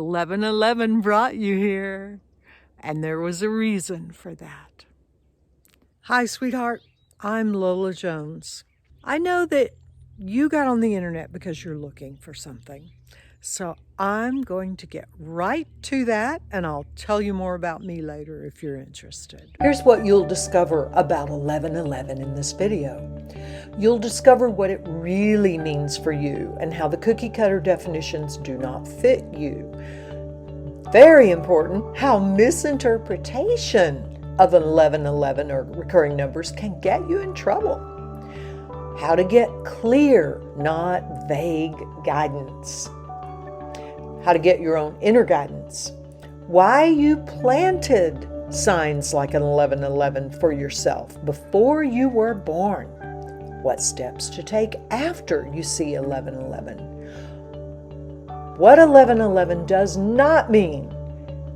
1111 brought you here, and there was a reason for that. Hi, sweetheart. I'm Lola Jones. I know that you got on the internet because you're looking for something. So I'm going to get right to that, and I'll tell you more about me later if you're interested. Here's what you'll discover about 1111 in this video. You'll discover what it really means for you and how the cookie cutter definitions do not fit you. Very important, how misinterpretation of an 1111 or recurring numbers can get you in trouble. How to get clear, not vague guidance. How to get your own inner guidance. Why you planted signs like an 1111 for yourself before you were born. What steps to take after you see 1111. What 1111 does not mean.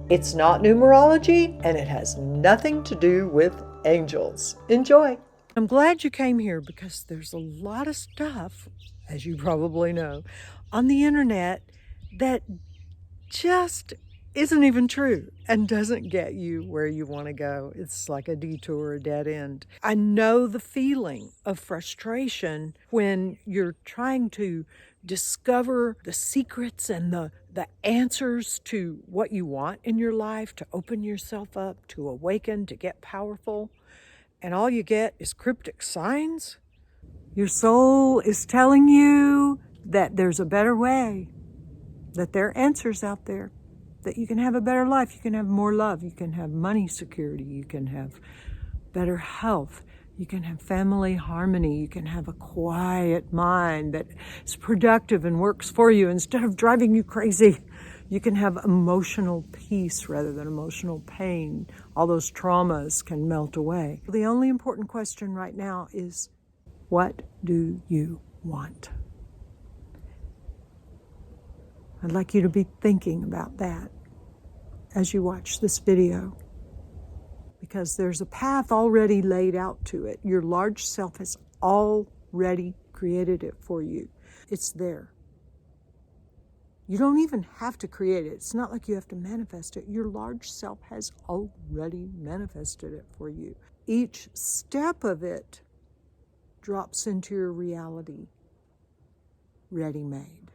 It's not numerology, and it has nothing to do with angels. Enjoy. I'm glad you came here because there's a lot of stuff, as you probably know, on the internet that just isn't even true and doesn't get you where you want to go. It's like a detour, a dead end. I know the feeling of frustration when you're trying to discover the secrets and the answers to what you want in your life, to open yourself up, to awaken, to get powerful. And all you get is cryptic signs. Your soul is telling you that there's a better way, that there are answers out there, that you can have a better life, you can have more love, you can have money security, you can have better health, you can have family harmony, you can have a quiet mind that is productive and works for you instead of driving you crazy. You can have emotional peace rather than emotional pain. All those traumas can melt away. The only important question right now is, what do you want? I'd like you to be thinking about that as you watch this video, because there's a path already laid out to it. Your large self has already created it for you. It's there. You don't even have to create it. It's not like you have to manifest it. Your large self has already manifested it for you. Each step of it drops into your reality, ready-made.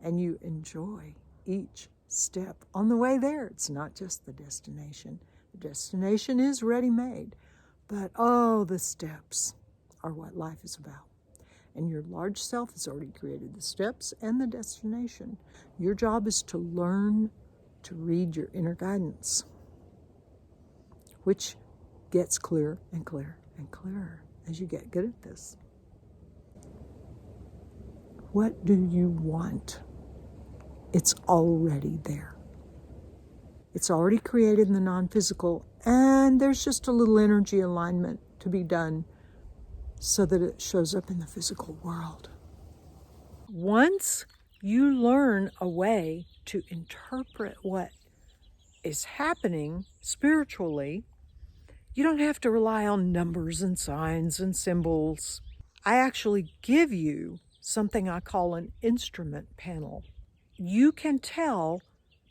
And you enjoy each step on the way there. It's not just the destination. The destination is ready-made, but the steps are what life is about. And your large self has already created the steps and the destination. Your job is to learn to read your inner guidance, which gets clearer and clearer and clearer as you get good at this. What do you want? It's already there. It's already created in the non-physical, and there's just a little energy alignment to be done so that it shows up in the physical world. Once you learn a way to interpret what is happening spiritually, you don't have to rely on numbers and signs and symbols. I actually give you something I call an instrument panel. You can tell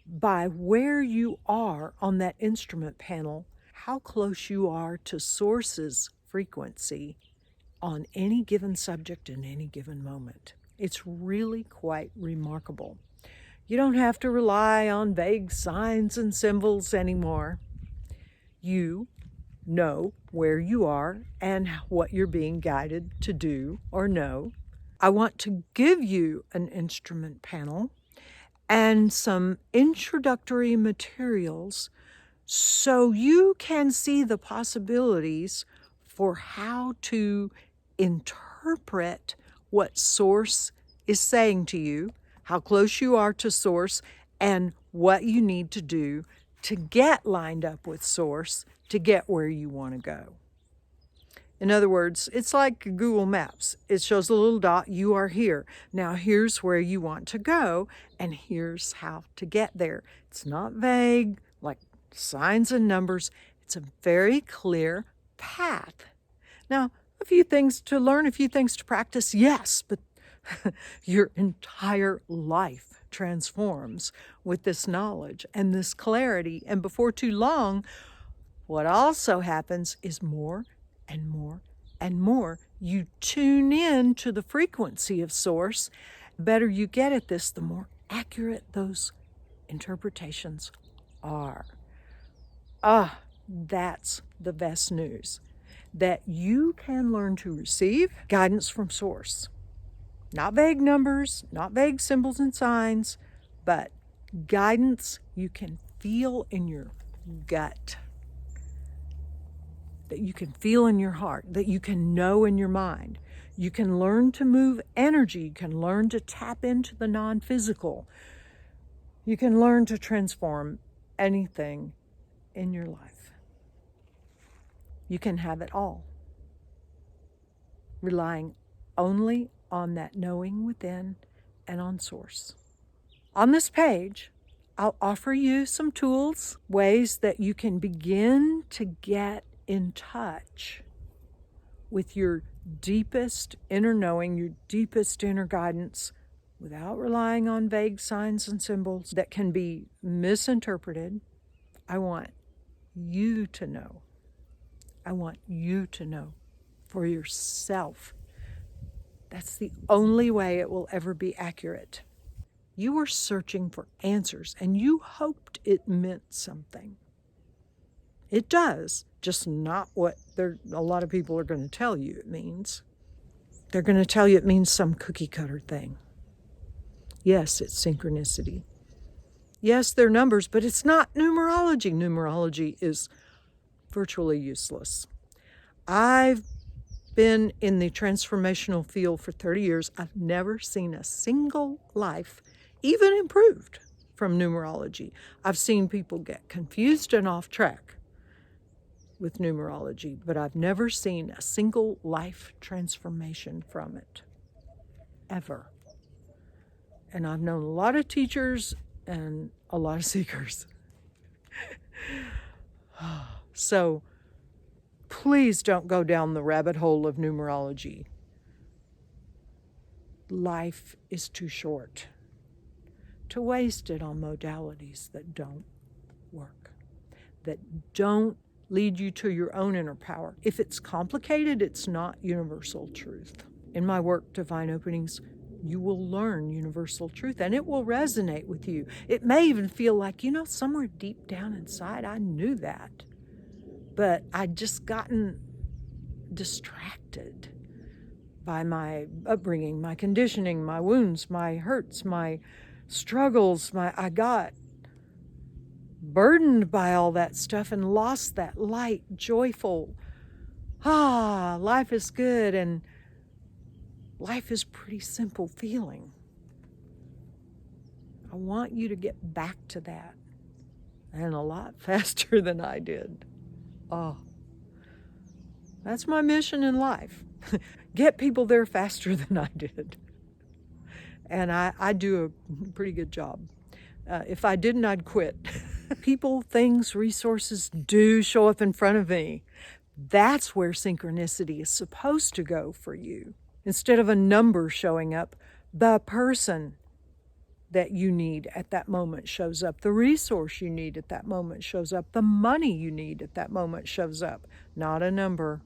by where you are on that instrument panel how close you are to Source's frequency on any given subject in any given moment. It's really quite remarkable. You don't have to rely on vague signs and symbols anymore. You know where you are and what you're being guided to do or know. I want to give you an instrument panel and some introductory materials so you can see the possibilities for how to interpret what Source is saying to you, how close you are to Source, and what you need to do to get lined up with Source to get where you want to go. In other words, it's like Google Maps. It shows a little dot, you are here. Now here's where you want to go, and here's how to get there. It's not vague, like signs and numbers. It's a very clear path. Now, a few things to learn, a few things to practice, yes, but Your entire life transforms with this knowledge and this clarity. And before too long, what also happens is more and more and more you tune in to the frequency of Source. The better you get at this, the more accurate those interpretations are. That's the best news. That you can learn to receive guidance from Source. Not vague numbers, not vague symbols and signs, but guidance you can feel in your gut, that you can feel in your heart, that you can know in your mind. You can learn to move energy. You can learn to tap into the non-physical. You can learn to transform anything in your life. You can have it all, relying only on that knowing within and on Source. On this page, I'll offer you some tools, ways that you can begin to get in touch with your deepest inner knowing, your deepest inner guidance, without relying on vague signs and symbols that can be misinterpreted. I want you to know. I want you to know for yourself. That's the only way it will ever be accurate. You were searching for answers and you hoped it meant something. It does, just not what a lot of people are going to tell you it means. They're going to tell you it means some cookie cutter thing. Yes, it's synchronicity. Yes, they're numbers, but it's not numerology. Numerology is virtually useless. I've been in the transformational field for 30 years. I've never seen a single life even improved from numerology. I've seen people get confused and off track with numerology, but I've never seen a single life transformation from it, ever. And I've known a lot of teachers and a lot of seekers. So please don't go down the rabbit hole of numerology. Life is too short to waste it on modalities that don't work, that don't lead you to your own inner power. If it's complicated, it's not universal truth. In my work, Divine Openings, you will learn universal truth and it will resonate with you. It may even feel like, somewhere deep down inside, I knew that. But I'd just gotten distracted by my upbringing, my conditioning, my wounds, my hurts, my struggles. I got burdened by all that stuff and lost that light, joyful, life is good and life is pretty simple feeling. I want you to get back to that, and a lot faster than I did. That's my mission in life. Get people there faster than I did. And I do a pretty good job. If I didn't, I'd quit. People, things, resources do show up in front of me. That's where synchronicity is supposed to go for you. Instead of a number showing up, the person that you need at that moment shows up. The resource you need at that moment shows up. The money you need at that moment shows up. Not a number.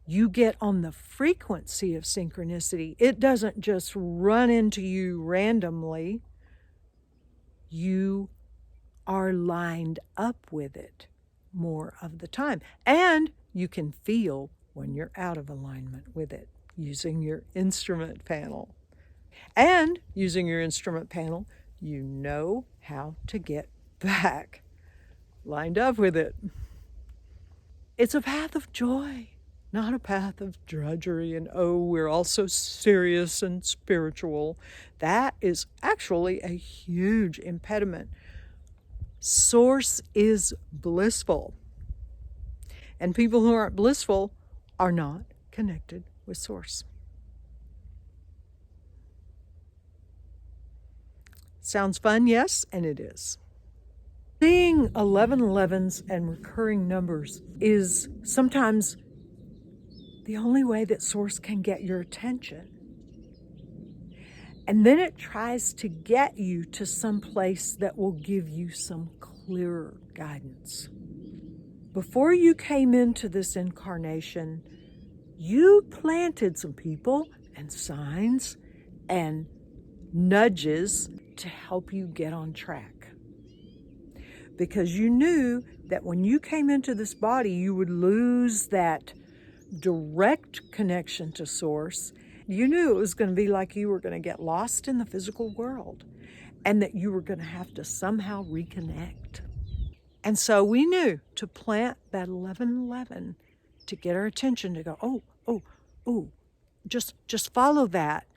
You get on the frequency of synchronicity. It doesn't just run into you randomly. You are lined up with it more of the time. And you can feel when you're out of alignment with it using your instrument panel. And using your instrument panel, you know how to get back lined up with it. It's a path of joy, not a path of drudgery and, we're all so serious and spiritual. That is actually a huge impediment. Source is blissful. And people who aren't blissful are not connected with Source. Sounds fun? Yes, and it is. Seeing 1111s and recurring numbers is sometimes the only way that Source can get your attention. And then it tries to get you to some place that will give you some clearer guidance. Before you came into this incarnation, you planted some people and signs and nudges to help you get on track. Because you knew that when you came into this body, you would lose that direct connection to Source. You knew it was going to be like you were going to get lost in the physical world and that you were going to have to somehow reconnect. And so we knew to plant that 1111 to get our attention, to go, just follow that,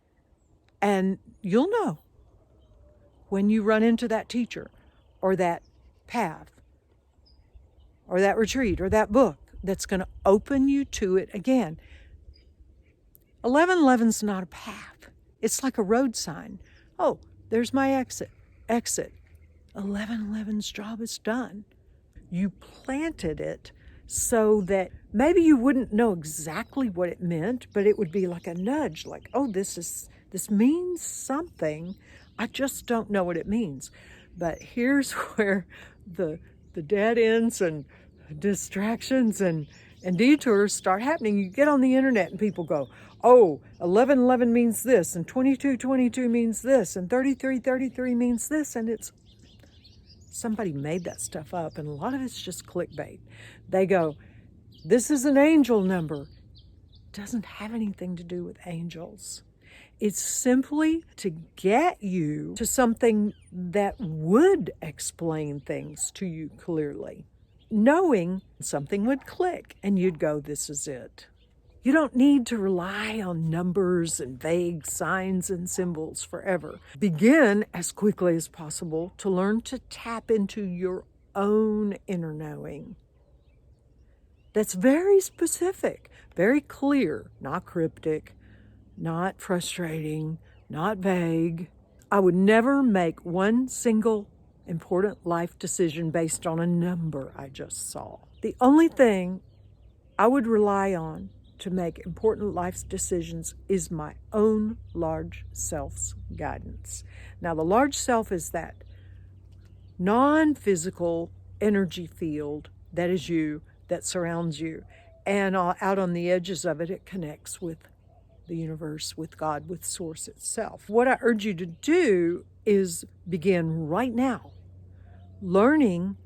and you'll know when you run into that teacher or that path or that retreat or that book that's going to open you to it again. 1111's not a path. It's like a road sign. Oh, there's my exit. 1111's job is done. You planted it so that maybe you wouldn't know exactly what it meant, but it would be like a nudge, like, oh, this means something. I just don't know what it means. But here's where the dead ends and distractions and detours start happening. You get on the internet and people go, oh, 1111 means this, and 2222 means this, and 3333 means this, and it's somebody made that stuff up, and a lot of it's just clickbait. They go, this is an angel number. It doesn't have anything to do with angels. It's simply to get you to something that would explain things to you clearly, knowing something would click and you'd go, this is it. You don't need to rely on numbers and vague signs and symbols forever. Begin as quickly as possible to learn to tap into your own inner knowing. That's very specific, very clear, not cryptic, not frustrating, not vague. I would never make one single important life decision based on a number I just saw. The only thing I would rely on to make important life decisions is my own large self's guidance. Now, the large self is that non-physical energy field that is you, that surrounds you. And out on the edges of it, it connects with the universe, with God, with Source itself. What I urge you to do is begin right now learning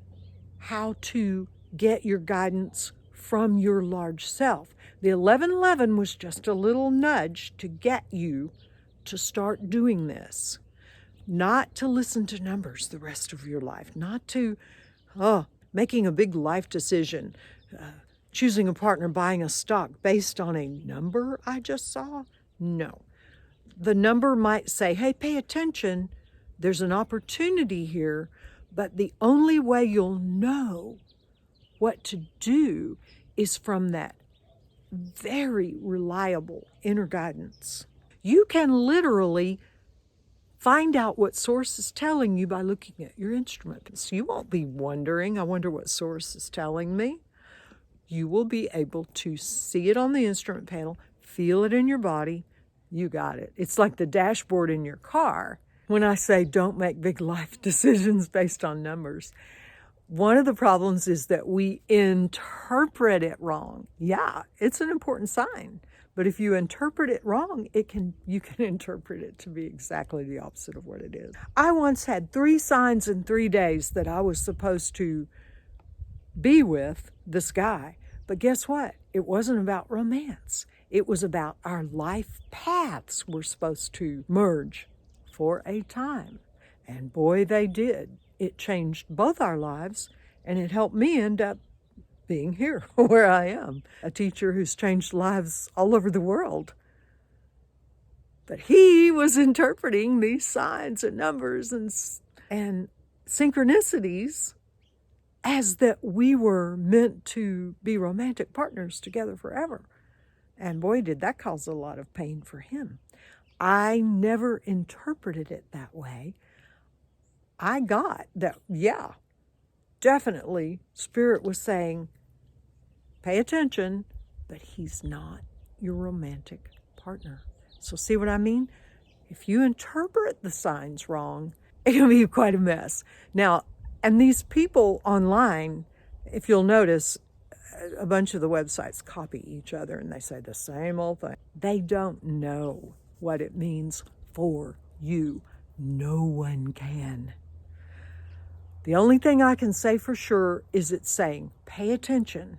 how to get your guidance from your large self. The 1111 was just a little nudge to get you to start doing this. Not to listen to numbers the rest of your life. Not to, making a big life decision, choosing a partner, buying a stock based on a number I just saw. No. The number might say, hey, pay attention. There's an opportunity here. But the only way you'll know what to do is from that very reliable inner guidance. You can literally find out what Source is telling you by looking at your instrument. So you won't be wondering, I wonder what Source is telling me. You will be able to see it on the instrument panel, feel it in your body. You got it. It's like the dashboard in your car. When I say don't make big life decisions based on numbers, one of the problems is that we interpret it wrong. Yeah, it's an important sign. But if you interpret it wrong, you can interpret it to be exactly the opposite of what it is. I once had 3 signs in 3 days that I was supposed to be with this guy. But guess what? It wasn't about romance. It was about our life paths were supposed to merge for a time. And boy, they did. It changed both our lives, and it helped me end up being here where I am, a teacher who's changed lives all over the world. But he was interpreting these signs and numbers and synchronicities as that we were meant to be romantic partners together forever. And boy, did that cause a lot of pain for him. I never interpreted it that way. I got that, yeah, definitely Spirit was saying, pay attention, but he's not your romantic partner. So see what I mean? If you interpret the signs wrong, it can be quite a mess. Now, and these people online, if you'll notice, a bunch of the websites copy each other and they say the same old thing. They don't know what it means for you. No one can. The only thing I can say for sure is it's saying, pay attention.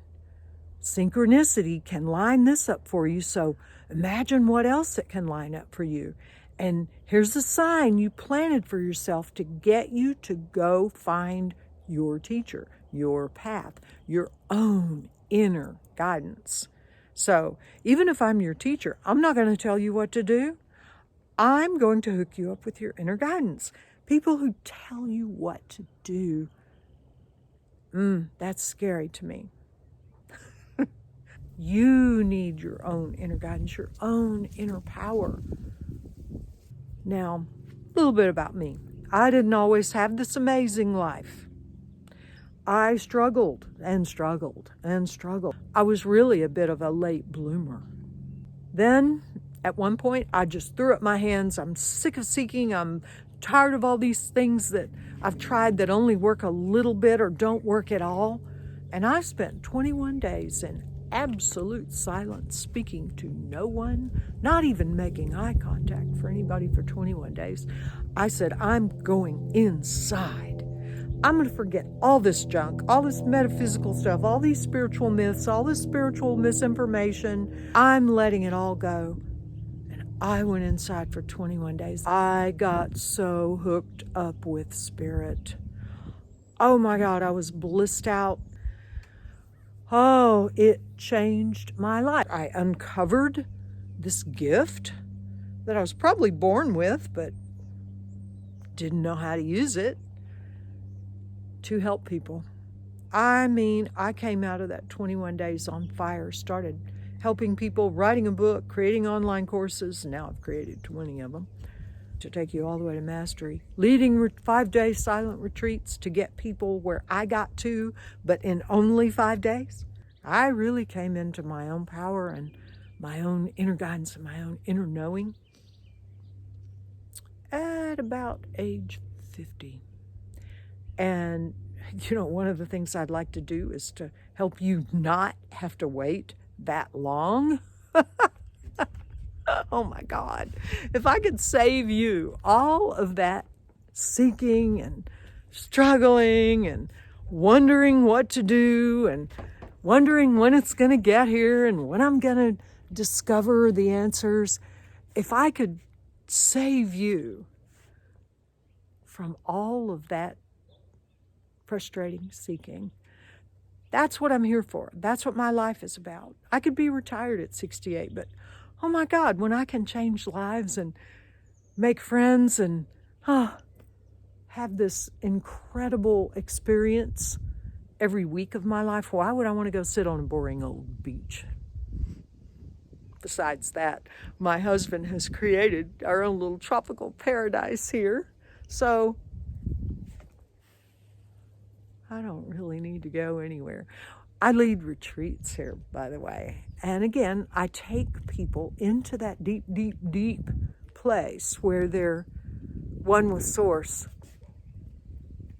Synchronicity can line this up for you, so imagine what else it can line up for you. And here's a sign you planted for yourself to get you to go find your teacher, your path, your own inner guidance. So even if I'm your teacher, I'm not going to tell you what to do. I'm going to hook you up with your inner guidance. People who tell you what to do, that's scary to me. You need your own inner guidance, your own inner power. Now, a little bit about me. I didn't always have this amazing life. I struggled and struggled and struggled. I was really a bit of a late bloomer. Then, at one point, I just threw up my hands. I'm sick of seeking. I'm tired of all these things that I've tried that only work a little bit or don't work at all. And I spent 21 days in absolute silence, speaking to no one, not even making eye contact for anybody for 21 days. I said, I'm going inside. I'm going to forget all this junk, all this metaphysical stuff, all these spiritual myths, all this spiritual misinformation. I'm letting it all go. And I went inside for 21 days. I got so hooked up with spirit. Oh my God, I was blissed out. Oh, it changed my life. I uncovered this gift that I was probably born with, but didn't know how to use it to help people. I mean, I came out of that 21 days on fire, started helping people, writing a book, creating online courses. Now I've created 20 of them to take you all the way to mastery. Leading 5-day silent retreats to get people where I got to, but in only 5 days. I really came into my own power and my own inner guidance and my own inner knowing at about age 50. And, you know, one of the things I'd like to do is to help you not have to wait that long. Oh my God. If I could save you all of that seeking and struggling and wondering what to do and wondering when it's going to get here and when I'm going to discover the answers, if I could save you from all of that frustrating seeking, that's what I'm here for. That's what my life is about. I could be retired at 68, but oh my God, when I can change lives and make friends and have this incredible experience every week of my life, why would I want to go sit on a boring old beach? Besides that, my husband has created our own little tropical paradise here. So I don't really need to go anywhere. I lead retreats here, by the way. And again, I take people into that deep, deep, deep place where they're one with Source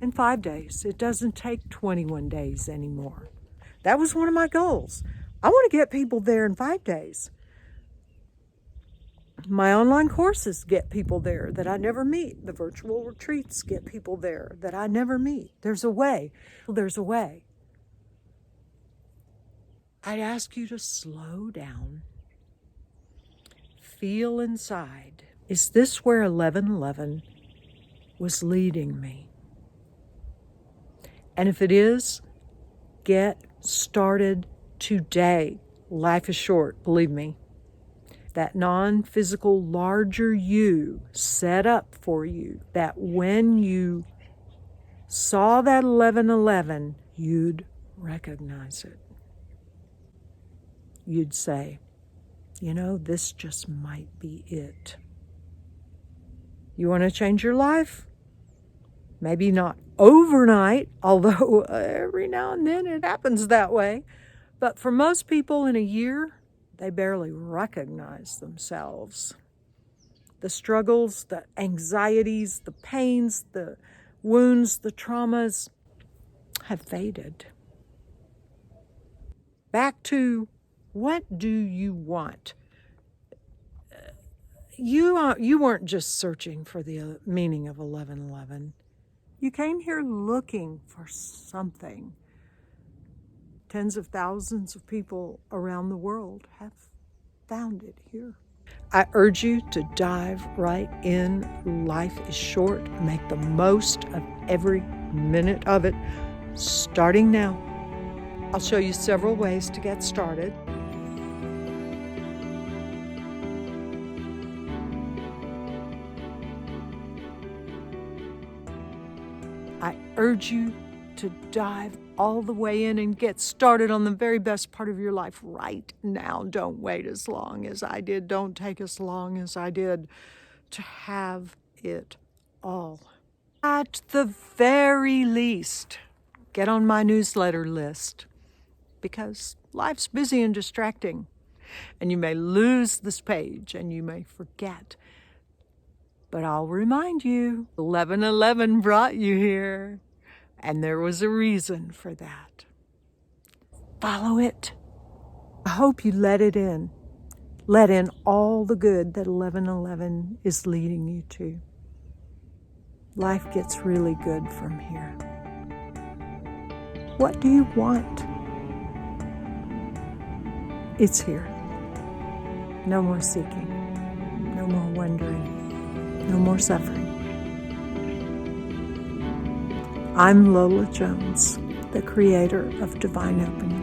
in 5 days. It doesn't take 21 days anymore. That was one of my goals. I want to get people there in 5 days. My online courses get people there that I never meet. The virtual retreats get people there that I never meet. There's a way. There's a way. I'd ask you to slow down. Feel inside. Is this where 1111 was leading me? And if it is, get started today. Life is short, believe me. That non-physical larger you set up for you, that when you saw that 1111, you'd recognize it. You'd say, you know, this just might be it. You want to change your life? Maybe not overnight, although every now and then it happens that way. But for most people in a year, They barely recognize themselves. The struggles, the anxieties, the pains, the wounds, the traumas have faded. Back to, what do you want? You weren't just searching for the meaning of 1111. You came here looking for something. Tens of thousands of people around the world have found it here. I urge you to dive right in. Life is short. Make the most of every minute of it, starting now. I'll show you several ways to get started. I urge you to dive all the way in and get started on the very best part of your life right now. Don't wait as long as I did. Don't take as long as I did to have it all. At the very least, get on my newsletter list, because life's busy and distracting, and you may lose this page and you may forget. But I'll remind you, 1111 brought you here, and there was a reason for that. Follow it. I hope you let it in. Let in all the good that 1111 is leading you to. Life gets really good from here. What do you want? It's here. No more seeking. No more wondering. No more suffering. I'm Lola Jones, the creator of Divine Opening.